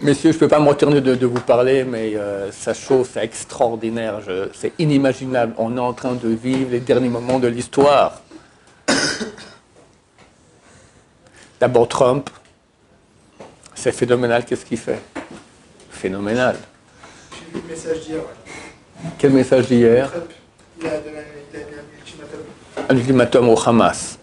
Messieurs, je ne peux pas me retenir de vous parler, mais ça chauffe, c'est extraordinaire, c'est inimaginable. On est en train de vivre les derniers moments de l'histoire. D'abord Trump, c'est phénoménal, qu'est-ce qu'il fait? Phénoménal. J'ai vu le message d'hier. Ouais. Quel message d'hier? Trump, il a mis un ultimatum. Un ultimatum au Hamas.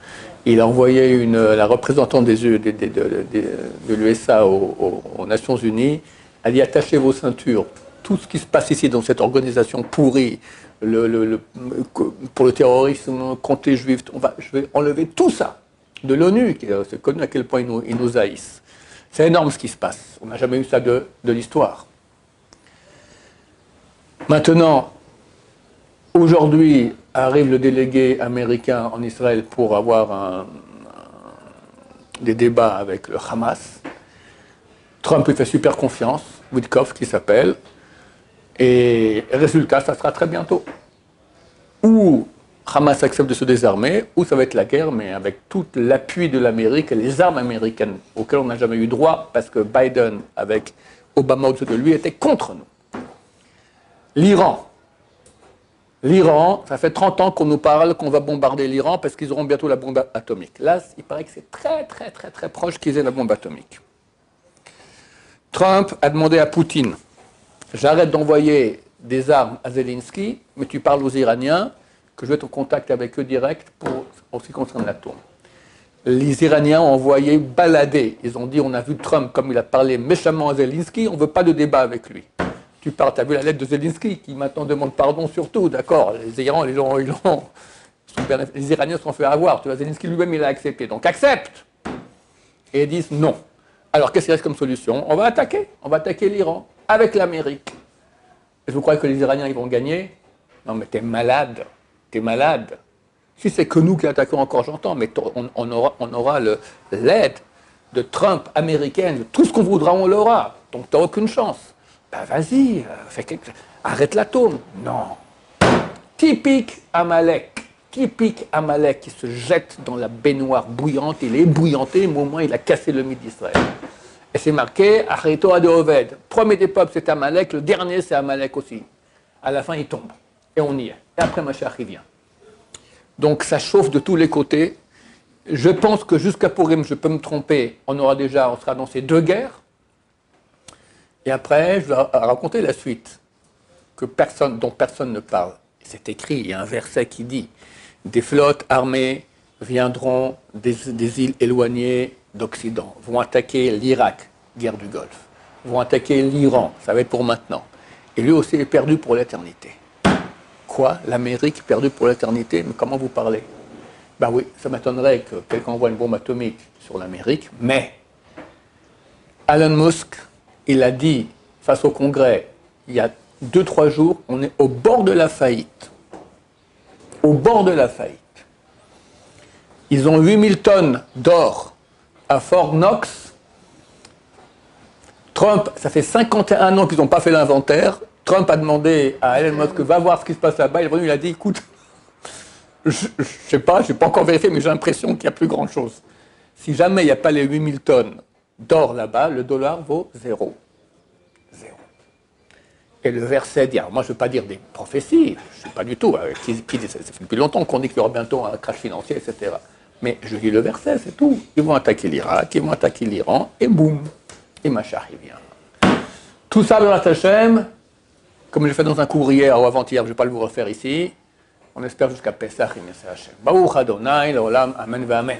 Il a envoyé la représentante de l'USA aux Nations Unies. Elle dit attachez vos ceintures. Tout ce qui se passe ici dans cette organisation pourrie, pour le terrorisme contre les Juifs, je vais enlever tout ça de l'ONU. C'est connu à quel point ils nous haïssent. C'est énorme ce qui se passe. On n'a jamais eu ça de l'histoire. Maintenant, aujourd'hui, arrive le délégué américain en Israël pour avoir des débats avec le Hamas. Trump lui fait super confiance, Witkoff qui s'appelle, et résultat, ça sera très bientôt. Ou Hamas accepte de se désarmer, ou ça va être la guerre, mais avec tout l'appui de l'Amérique et les armes américaines auxquelles on n'a jamais eu droit, parce que Biden, avec Obama au-dessus de lui, était contre nous. L'Iran, ça fait 30 ans qu'on nous parle qu'on va bombarder l'Iran parce qu'ils auront bientôt la bombe atomique. Là, il paraît que c'est très proche qu'ils aient la bombe atomique. Trump a demandé à Poutine, j'arrête d'envoyer des armes à Zelensky, mais tu parles aux Iraniens, que je vais être en contact avec eux direct en ce qui concerne l'atome. Les Iraniens ont envoyé balader. Ils ont dit, on a vu Trump comme il a parlé méchamment à Zelensky, on ne veut pas de débat avec lui. Tu parles, tu as vu la lettre de Zelensky qui maintenant demande pardon sur tout, d'accord. Les Iraniens se sont fait avoir, tu vois, Zelensky lui-même il a accepté, donc accepte. Et ils disent non. Alors qu'est-ce qu'il reste comme solution? On va attaquer l'Iran avec l'Amérique. Et vous croyez que les Iraniens ils vont gagner? Non mais t'es malade. Si c'est que nous qui attaquons encore, j'entends, mais on aura l'aide de Trump, américaine, tout ce qu'on voudra, on l'aura. Donc t'as aucune chance. Ben vas-y, arrête l'atome. Non. Typique Amalek qui se jette dans la baignoire bouillante, il est ébouillanté, au moment il a cassé le mythe d'Israël. Et c'est marqué, Achrito Ade Oved. Premier des peuples c'est Amalek, le dernier c'est Amalek aussi. À la fin il tombe, et on y est. Et après Mashiach il vient. Donc ça chauffe de tous les côtés. Je pense que jusqu'à Purim, je peux me tromper, on sera dans ces deux guerres. Et après, je vais raconter la suite, dont personne ne parle. C'est écrit, il y a un verset qui dit « Des flottes armées viendront des îles éloignées d'Occident, vont attaquer l'Irak, guerre du Golfe, vont attaquer l'Iran, ça va être pour maintenant. Et lui aussi est perdu pour l'éternité. » Quoi? L'Amérique perdue pour l'éternité? Mais comment vous parlez? Ben oui, ça m'étonnerait que quelqu'un envoie une bombe atomique sur l'Amérique, mais Elon Musk, il a dit face au Congrès, il y a 2-3 jours, on est au bord de la faillite. Au bord de la faillite. Ils ont 8000 tonnes d'or à Fort Knox. Trump, ça fait 51 ans qu'ils n'ont pas fait l'inventaire. Trump a demandé à Elon Musk, va voir ce qui se passe là-bas. Il a dit, écoute, je ne sais pas, je n'ai pas encore vérifié, mais j'ai l'impression qu'il n'y a plus grand-chose. Si jamais il n'y a pas les 8000 tonnes d'or là-bas, le dollar vaut 0. Et le verset dit, alors moi je ne veux pas dire des prophéties, je ne sais pas du tout, ça fait depuis longtemps qu'on dit qu'il y aura bientôt un crash financier, etc. Mais je lis le verset, c'est tout. Ils vont attaquer l'Irak, ils vont attaquer l'Iran, et boum, et Mashiach il vient. Tout ça dans la Hachem, comme je l'ai fait dans un cours hier ou avant-hier, je ne vais pas le vous refaire ici, on espère jusqu'à Pesach, il Hachem. Baruch Adonai, l'olam, amen, amen.